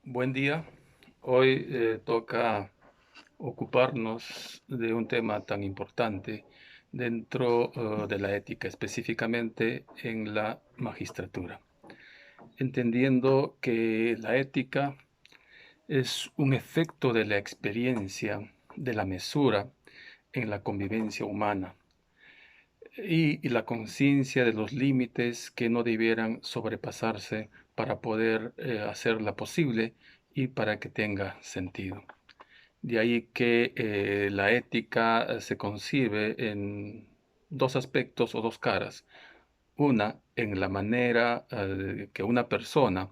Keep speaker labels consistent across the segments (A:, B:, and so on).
A: Buen día. Hoy toca ocuparnos de un tema tan importante dentro de la ética, específicamente en la magistratura, entendiendo que la ética es un efecto de la experiencia, de la mesura en la convivencia humana y la conciencia de los límites que no debieran sobrepasarse para poder hacerla posible y para que tenga sentido. De ahí que la ética se concibe en dos aspectos o dos caras. Una, en la manera que una persona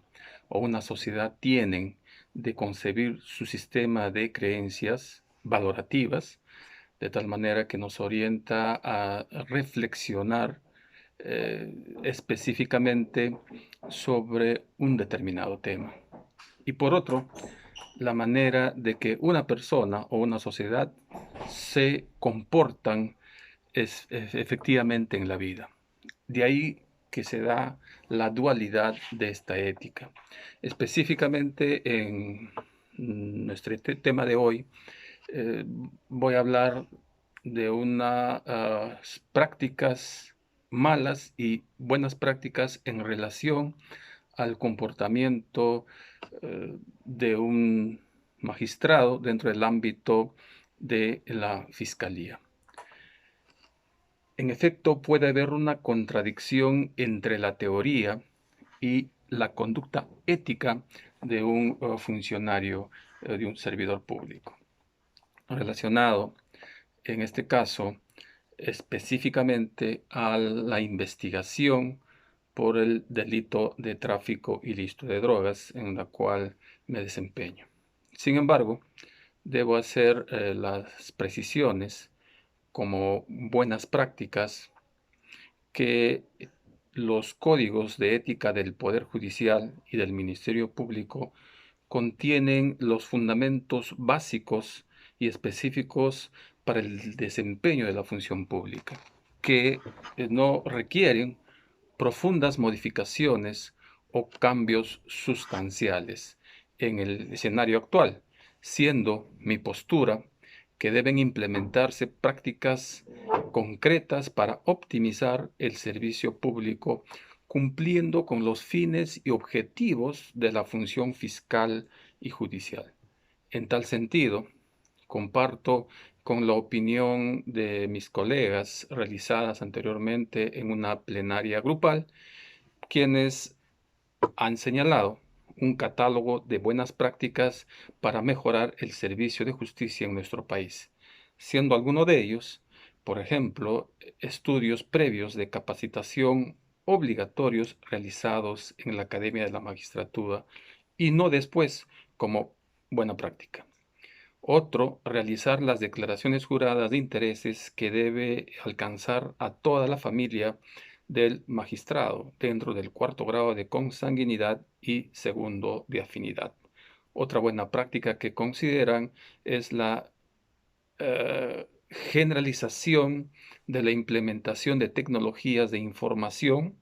A: o una sociedad tienen de concebir su sistema de creencias valorativas, de tal manera que nos orienta a reflexionar específicamente sobre un determinado tema. Y por otro, la manera de que una persona o una sociedad se comportan efectivamente en la vida. De ahí que se da la dualidad de esta ética. Específicamente en nuestro tema de hoy, eh, voy a hablar de unas prácticas malas y buenas prácticas en relación al comportamiento de un magistrado dentro del ámbito de la fiscalía. En efecto, puede haber una contradicción entre la teoría y la conducta ética de un funcionario, de un servidor público, relacionado, en este caso, específicamente a la investigación por el delito de tráfico ilícito de drogas en la cual me desempeño. Sin embargo, debo hacer las precisiones como buenas prácticas que los códigos de ética del Poder Judicial y del Ministerio Público contienen los fundamentos básicos y específicos para el desempeño de la función pública, que no requieren profundas modificaciones o cambios sustanciales en el escenario actual, siendo mi postura que deben implementarse prácticas concretas para optimizar el servicio público, cumpliendo con los fines y objetivos de la función fiscal y judicial. En tal sentido, comparto con la opinión de mis colegas realizadas anteriormente en una plenaria grupal, quienes han señalado un catálogo de buenas prácticas para mejorar el servicio de justicia en nuestro país, siendo alguno de ellos, por ejemplo, estudios previos de capacitación obligatorios realizados en la Academia de la Magistratura y no después como buena práctica. Otro, realizar las declaraciones juradas de intereses que debe alcanzar a toda la familia del magistrado dentro del cuarto grado de consanguinidad y segundo de afinidad. Otra buena práctica que consideran es la generalización de la implementación de tecnologías de información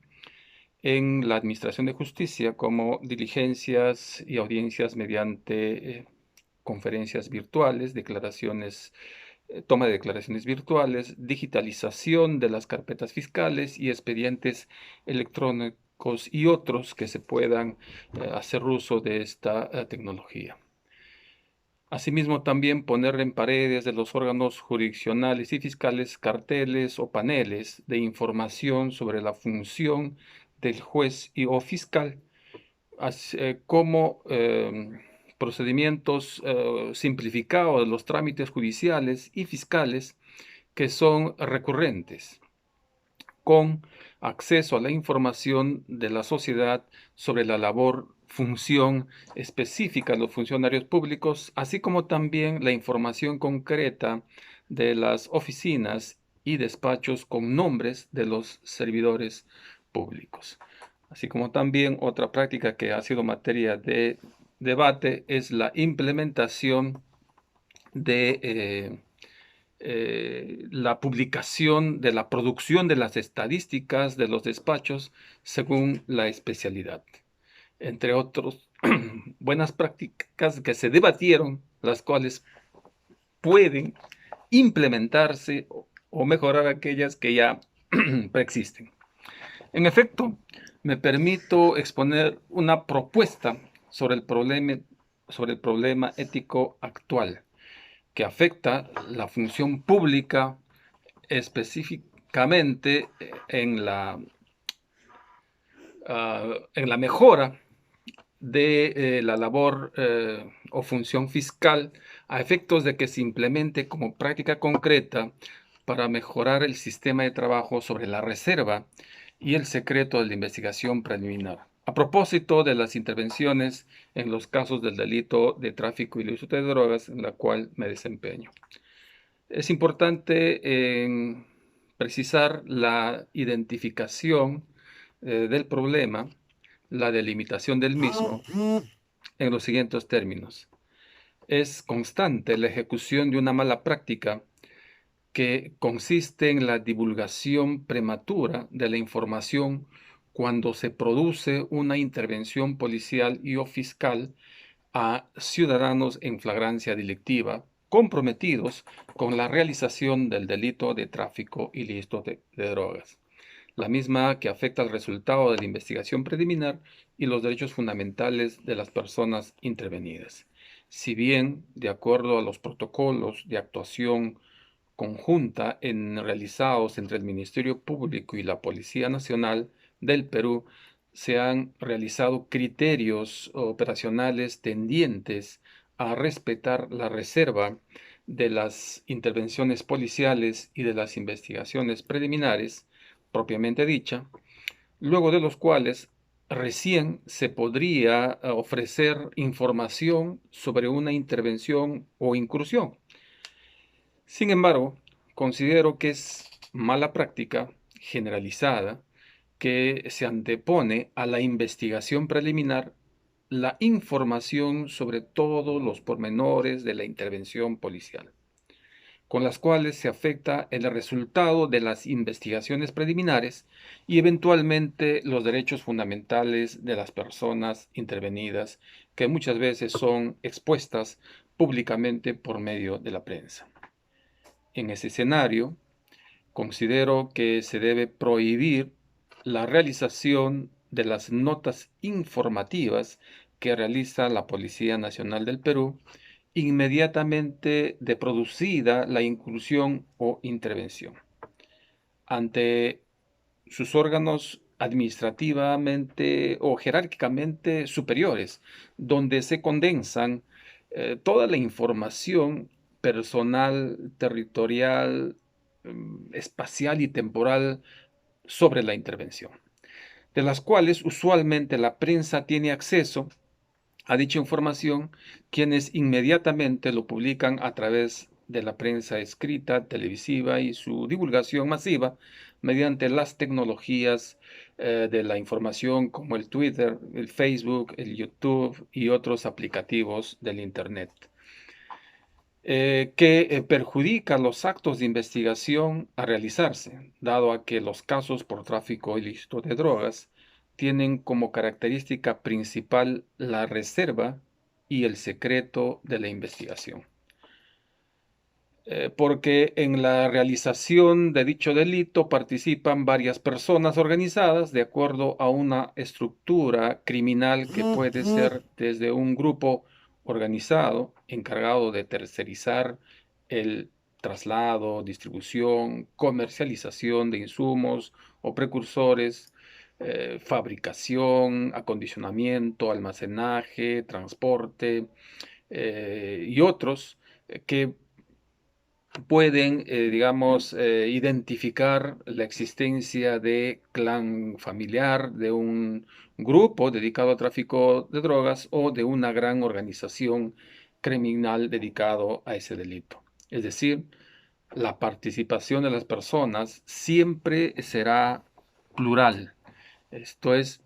A: en la administración de justicia, como diligencias y audiencias mediante conferencias virtuales, declaraciones, toma de declaraciones virtuales, digitalización de las carpetas fiscales y expedientes electrónicos y otros que se puedan hacer uso de esta tecnología. Asimismo, también poner en paredes de los órganos jurisdiccionales y fiscales carteles o paneles de información sobre la función del juez y o fiscal, como procedimientos simplificados de los trámites judiciales y fiscales que son recurrentes, con acceso a la información de la sociedad sobre la labor, función específica de los funcionarios públicos, así como también la información concreta de las oficinas y despachos con nombres de los servidores públicos. Así como también otra práctica que ha sido materia de debate es la implementación de la publicación de la producción de las estadísticas de los despachos según la especialidad. Entre otros buenas prácticas que se debatieron, las cuales pueden implementarse o mejorar aquellas que ya preexisten. En efecto, me permito exponer una propuesta sobre el problema ético actual que afecta la función pública, específicamente en la mejora de la labor o función fiscal a efectos de que se implemente como práctica concreta para mejorar el sistema de trabajo sobre la reserva y el secreto de la investigación preliminar. A propósito de las intervenciones en los casos del delito de tráfico ilícito de drogas en la cual me desempeño. Es importante precisar la identificación del problema, la delimitación del mismo, en los siguientes términos. Es constante la ejecución de una mala práctica que consiste en la divulgación prematura de la información cuando se produce una intervención policial y o fiscal a ciudadanos en flagrancia delictiva comprometidos con la realización del delito de tráfico ilícito de drogas, la misma que afecta al resultado de la investigación preliminar y los derechos fundamentales de las personas intervenidas. Si bien, de acuerdo a los protocolos de actuación conjunta realizados entre el Ministerio Público y la Policía Nacional del Perú, se han realizado criterios operacionales tendientes a respetar la reserva de las intervenciones policiales y de las investigaciones preliminares, propiamente dicha, luego de los cuales recién se podría ofrecer información sobre una intervención o incursión. Sin embargo, considero que es mala práctica generalizada que se antepone a la investigación preliminar la información sobre todos los pormenores de la intervención policial, con las cuales se afecta el resultado de las investigaciones preliminares y eventualmente los derechos fundamentales de las personas intervenidas, que muchas veces son expuestas públicamente por medio de la prensa. En ese escenario, considero que se debe prohibir la realización de las notas informativas que realiza la Policía Nacional del Perú inmediatamente de producida la incursión o intervención. Ante sus órganos administrativamente o jerárquicamente superiores, donde se condensan toda la información personal, territorial, espacial y temporal sobre la intervención, de las cuales usualmente la prensa tiene acceso a dicha información, quienes inmediatamente lo publican a través de la prensa escrita, televisiva y su divulgación masiva mediante las tecnologías de la información como el Twitter, el Facebook, el YouTube y otros aplicativos del Internet, que perjudica los actos de investigación a realizarse, dado a que los casos por tráfico ilícito de drogas tienen como característica principal la reserva y el secreto de la investigación. Porque en la realización de dicho delito participan varias personas organizadas de acuerdo a una estructura criminal que puede ser desde un grupo organizado encargado de tercerizar el traslado, distribución, comercialización de insumos o precursores, fabricación, acondicionamiento, almacenaje, transporte y otros que pueden, digamos, identificar la existencia de clan familiar, de un grupo dedicado al tráfico de drogas o de una gran organización criminal dedicado a ese delito. Es decir, la participación de las personas siempre será plural. Esto es,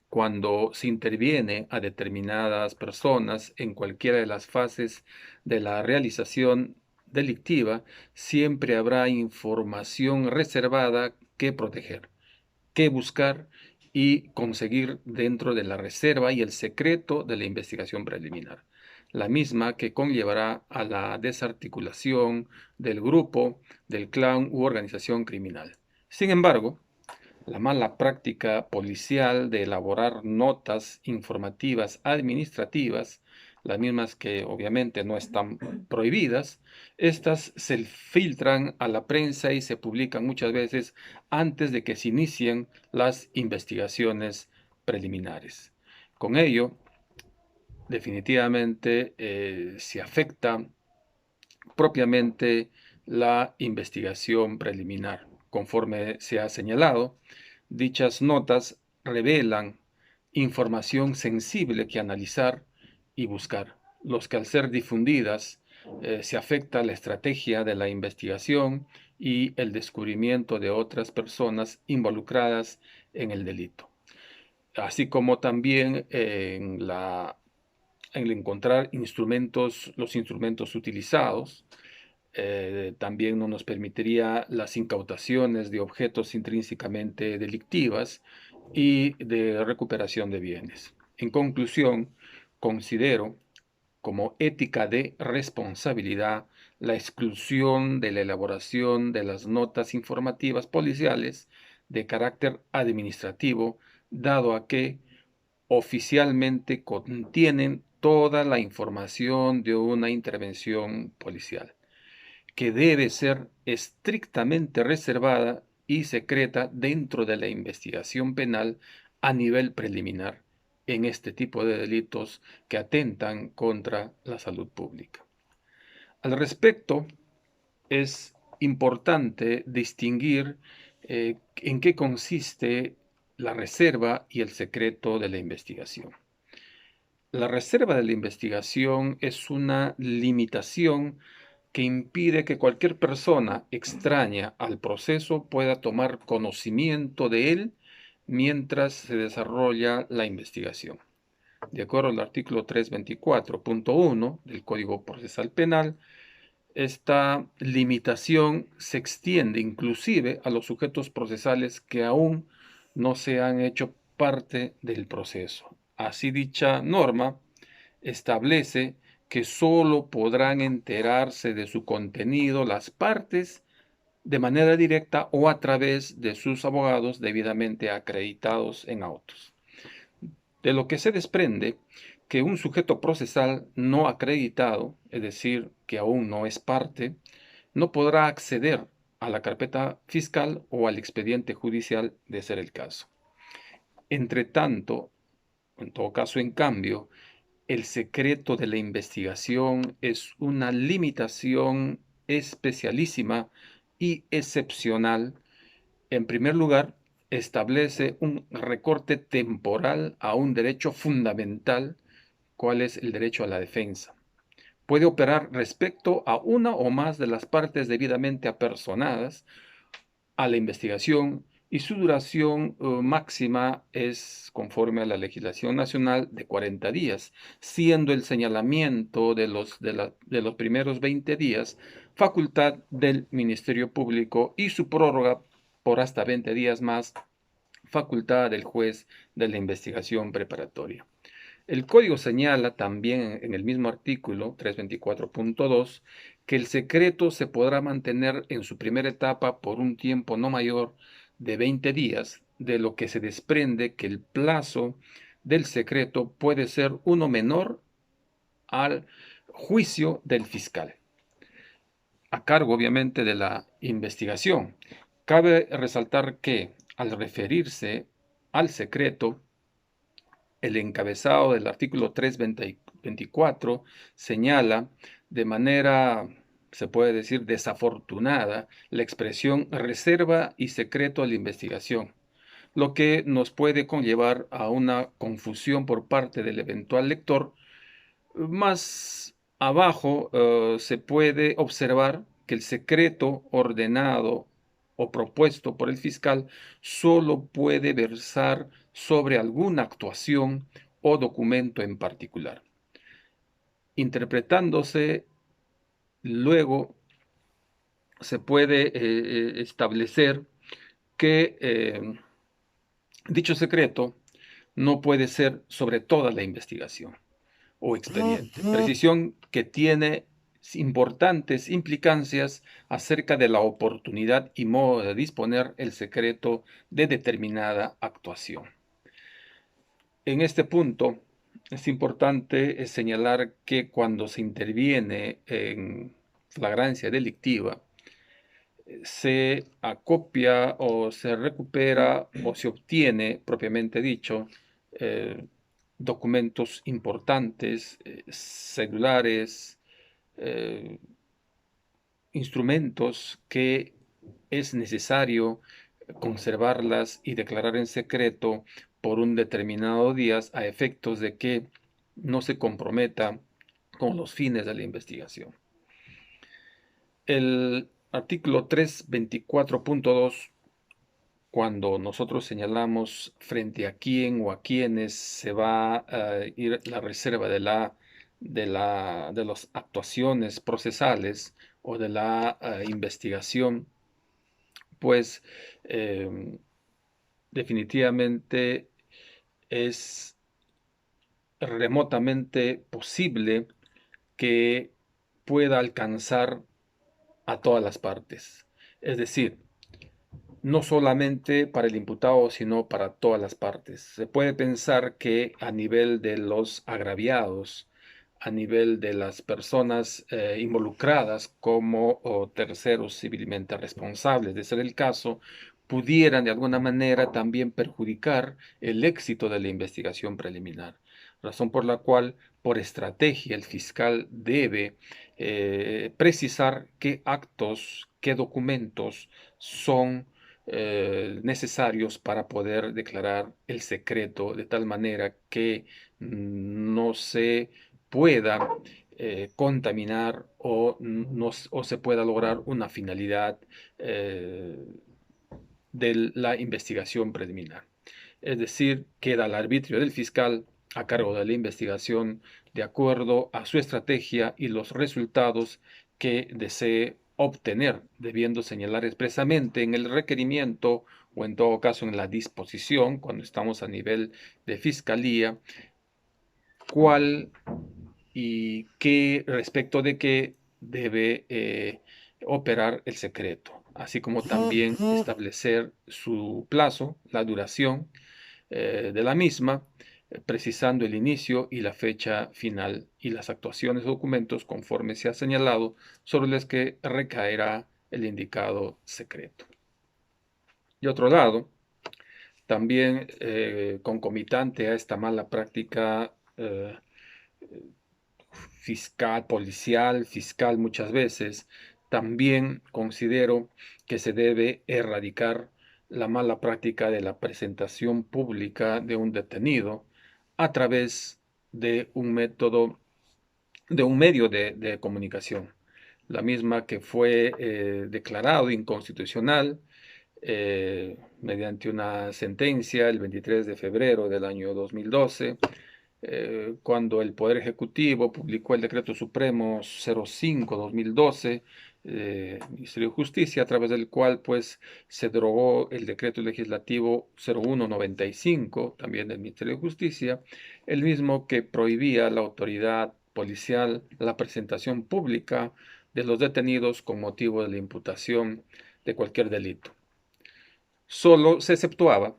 A: cuando se interviene a determinadas personas en cualquiera de las fases de la realización delictiva, siempre habrá información reservada que proteger, que buscar y conseguir dentro de la reserva y el secreto de la investigación preliminar, la misma que conllevará a la desarticulación del grupo, del clan u organización criminal. Sin embargo, la mala práctica policial de elaborar notas informativas administrativas, las mismas que obviamente no están prohibidas, estas se filtran a la prensa y se publican muchas veces antes de que se inicien las investigaciones preliminares. Con ello, definitivamente se afecta propiamente la investigación preliminar. Conforme se ha señalado, dichas notas revelan información sensible que analizar y buscar, los que al ser difundidas se afecta la estrategia de la investigación y el descubrimiento de otras personas involucradas en el delito, así como también en encontrar los instrumentos utilizados. También no nos permitiría las incautaciones de objetos intrínsecamente delictivas y de recuperación de bienes. En conclusión, considero como ética de responsabilidad la exclusión de la elaboración de las notas informativas policiales de carácter administrativo, dado a que oficialmente contienen toda la información de una intervención policial, que debe ser estrictamente reservada y secreta dentro de la investigación penal a nivel preliminar en este tipo de delitos que atentan contra la salud pública. Al respecto, es importante distinguir en qué consiste la reserva y el secreto de la investigación. La reserva de la investigación es una limitación que impide que cualquier persona extraña al proceso pueda tomar conocimiento de él mientras se desarrolla la investigación. De acuerdo al artículo 324.1 del Código Procesal Penal, esta limitación se extiende inclusive a los sujetos procesales que aún no se han hecho parte del proceso. Así, dicha norma establece que sólo podrán enterarse de su contenido las partes de manera directa o a través de sus abogados debidamente acreditados en autos. De lo que se desprende que un sujeto procesal no acreditado, es decir, que aún no es parte, no podrá acceder a la carpeta fiscal o al expediente judicial de ser el caso. Entre tanto, en todo caso, en cambio, el secreto de la investigación es una limitación especialísima y excepcional. En primer lugar, establece un recorte temporal a un derecho fundamental, cuál es el derecho a la defensa. Puede operar respecto a una o más de las partes debidamente apersonadas a la investigación y su duración máxima es, conforme a la legislación nacional, de 40 días, siendo el señalamiento de los primeros 20 días facultad del Ministerio Público y su prórroga por hasta 20 días más, facultad del juez de la investigación preparatoria. El código señala también en el mismo artículo 324.2 que el secreto se podrá mantener en su primera etapa por un tiempo no mayor de 20 días, de lo que se desprende que el plazo del secreto puede ser uno menor al juicio del fiscal, a cargo obviamente de la investigación. Cabe resaltar que al referirse al secreto, el encabezado del artículo 324 señala de manera, se puede decir, desafortunada, la expresión reserva y secreto de la investigación, lo que nos puede conllevar a una confusión por parte del eventual lector. Más abajo se puede observar que el secreto ordenado o propuesto por el fiscal solo puede versar sobre alguna actuación o documento en particular, interpretándose luego se puede establecer que Dicho secreto no puede ser sobre toda la investigación o expediente. Precisión que tiene importantes implicancias acerca de la oportunidad y modo de disponer el secreto de determinada actuación. En este punto es importante señalar que cuando se interviene en flagrancia delictiva, se acopia o se recupera o se obtiene, propiamente dicho, eh, documentos importantes, celulares, eh, instrumentos que es necesario conservarlas y declarar en secreto por un determinado día a efectos de que no se comprometa con los fines de la investigación. El artículo 324.2, cuando nosotros señalamos frente a quién o a quiénes se va a ir la reserva de las actuaciones procesales o de la investigación, pues definitivamente es remotamente posible que pueda alcanzar a todas las partes. Es decir, no solamente para el imputado, sino para todas las partes. Se puede pensar que a nivel de los agraviados, a nivel de las personas involucradas como terceros civilmente responsables, de ser el caso, pudieran de alguna manera también perjudicar el éxito de la investigación preliminar. Razón por la cual, por estrategia, el fiscal debe precisar qué actos, qué documentos son necesarios para poder declarar el secreto de tal manera que no se pueda contaminar o se pueda lograr una finalidad de la investigación preliminar. Es decir, queda al arbitrio del fiscal a cargo de la investigación de acuerdo a su estrategia y los resultados que desee obtener, debiendo señalar expresamente en el requerimiento o en todo caso en la disposición, cuando estamos a nivel de fiscalía, cuál y qué respecto de qué debe operar el secreto, así como también establecer su plazo, la duración de la misma, precisando el inicio y la fecha final y las actuaciones o documentos conforme se ha señalado sobre los que recaerá el indicado secreto. De otro lado, también concomitante a esta mala práctica fiscal, policial, fiscal muchas veces, también considero que se debe erradicar la mala práctica de la presentación pública de un detenido a través de un método, de un medio de comunicación, la misma que fue declarado inconstitucional mediante una sentencia el 23 de febrero del año 2012, cuando el Poder Ejecutivo publicó el Decreto Supremo 05-2012, Ministerio de Justicia, a través del cual pues se derogó el Decreto Legislativo 01-95, también del Ministerio de Justicia, el mismo que prohibía a la autoridad policial la presentación pública de los detenidos con motivo de la imputación de cualquier delito. Solo se exceptuaba,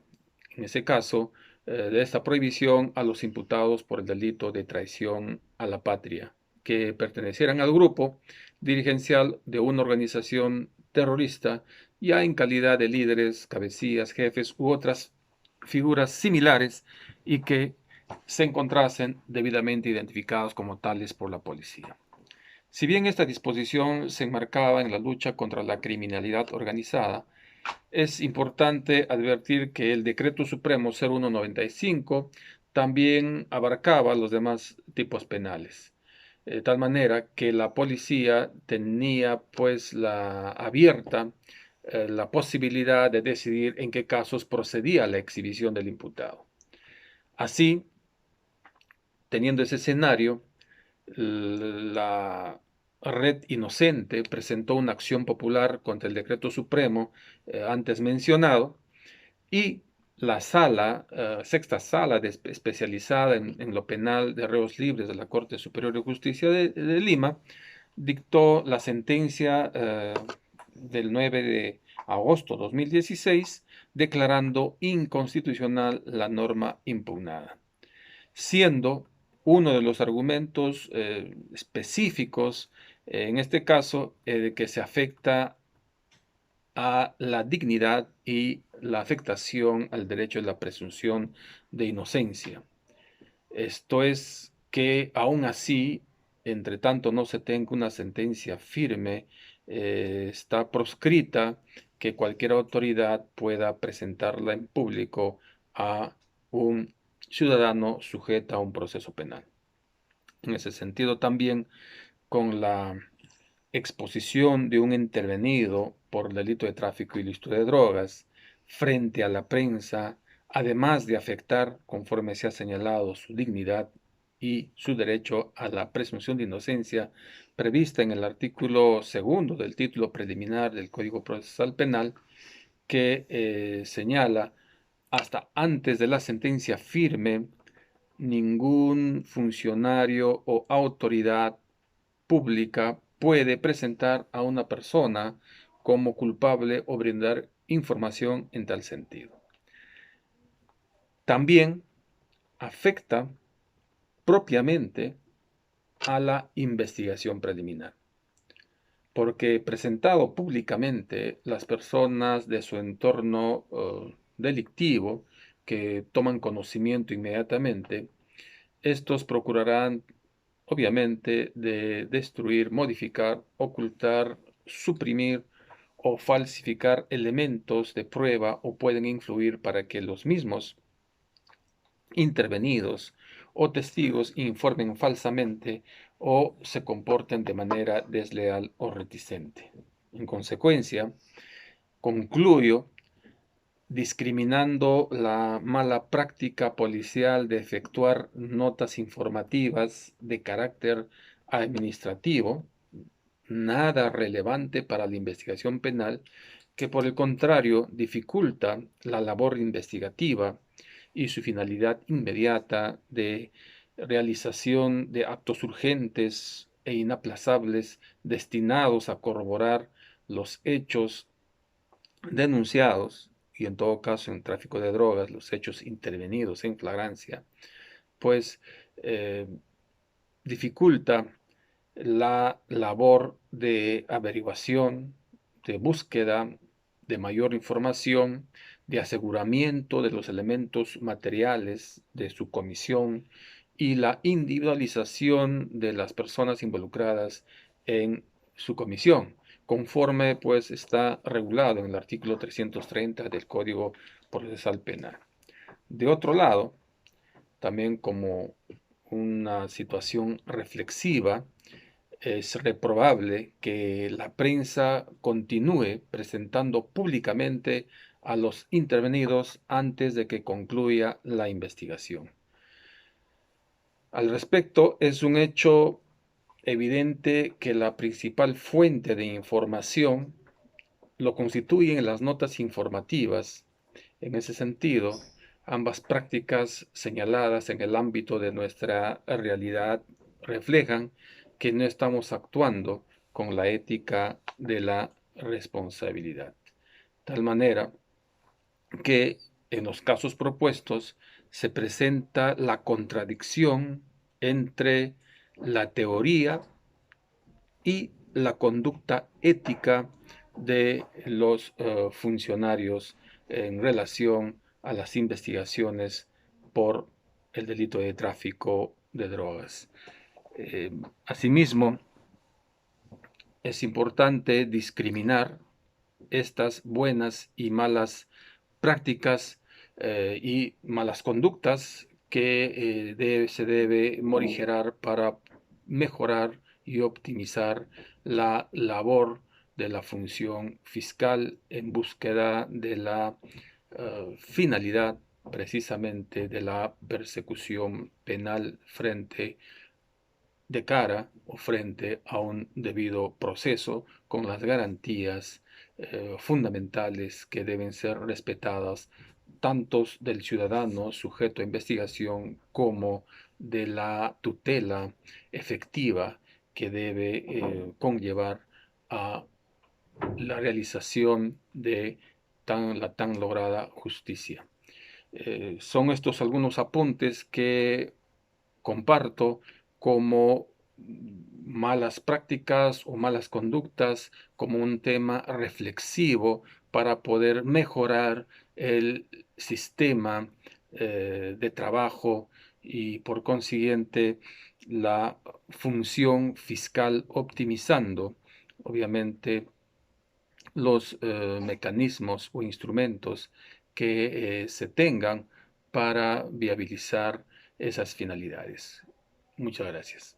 A: en ese caso, de esta prohibición a los imputados por el delito de traición a la patria, que pertenecieran al grupo dirigencial de una organización terrorista, ya en calidad de líderes, cabecillas, jefes u otras figuras similares y que se encontrasen debidamente identificados como tales por la policía. Si bien esta disposición se enmarcaba en la lucha contra la criminalidad organizada, es importante advertir que el Decreto Supremo 01-95 también abarcaba los demás tipos penales, de tal manera que la policía tenía pues la abierta la posibilidad de decidir en qué casos procedía la exhibición del imputado. Así, teniendo ese escenario, la Red Inocente presentó una acción popular contra el Decreto Supremo antes mencionado y la sala, sexta sala especializada en lo penal de reos libres de la Corte Superior de Justicia de Lima, dictó la sentencia del 9 de agosto de 2016, declarando inconstitucional la norma impugnada, siendo uno de los argumentos específicos, en este caso, que se afecta a la dignidad y la afectación al derecho de la presunción de inocencia. Esto es que aún así, entre tanto no se tenga una sentencia firme, está proscrita que cualquier autoridad pueda presentarla en público a un ciudadano sujeto a un proceso penal. En ese sentido también, con la exposición de un intervenido por delito de tráfico ilícito de drogas frente a la prensa, además de afectar, conforme se ha señalado, su dignidad y su derecho a la presunción de inocencia prevista en el artículo segundo del título preliminar del Código Procesal Penal, que señala: hasta antes de la sentencia firme, ningún funcionario o autoridad pública puede presentar a una persona como culpable o brindar información en tal sentido. También afecta propiamente a la investigación preliminar, porque presentado públicamente, las personas de su entorno delictivo que toman conocimiento inmediatamente, estos procurarán obviamente de destruir, modificar, ocultar, suprimir o falsificar elementos de prueba, o pueden influir para que los mismos intervenidos o testigos informen falsamente o se comporten de manera desleal o reticente. En consecuencia, concluyo discriminando la mala práctica policial de efectuar notas informativas de carácter administrativo, nada relevante para la investigación penal, que por el contrario dificulta la labor investigativa y su finalidad inmediata de realización de actos urgentes e inaplazables destinados a corroborar los hechos denunciados, y en todo caso en tráfico de drogas, los hechos intervenidos en flagrancia, pues eh, dificulta la labor de averiguación, de búsqueda de mayor información, de aseguramiento de los elementos materiales de su comisión y la individualización de las personas involucradas en su comisión, conforme pues está regulado en el artículo 330 del Código Procesal Penal. De otro lado, también como una situación reflexiva, es reprobable que la prensa continúe presentando públicamente a los intervenidos antes de que concluya la investigación. Al respecto, es un hecho evidente que la principal fuente de información lo constituyen las notas informativas. En ese sentido, ambas prácticas señaladas en el ámbito de nuestra realidad reflejan que no estamos actuando con la ética de la responsabilidad. Tal manera que en los casos propuestos se presenta la contradicción entre la teoría y la conducta ética de los funcionarios en relación a las investigaciones por el delito de tráfico de drogas. Asimismo, es importante discriminar estas buenas y malas prácticas y malas conductas que se debe morigerar para mejorar y optimizar la labor de la función fiscal en búsqueda de la finalidad precisamente de la persecución penal de cara o frente a un debido proceso con las garantías fundamentales que deben ser respetadas tanto del ciudadano sujeto a investigación como de la tutela efectiva que debe conllevar a la realización de la tan lograda justicia. Son estos algunos apuntes que comparto como malas prácticas o malas conductas, como un tema reflexivo para poder mejorar el sistema de trabajo y por consiguiente la función fiscal, optimizando obviamente los mecanismos o instrumentos que se tengan para viabilizar esas finalidades. Muchas gracias.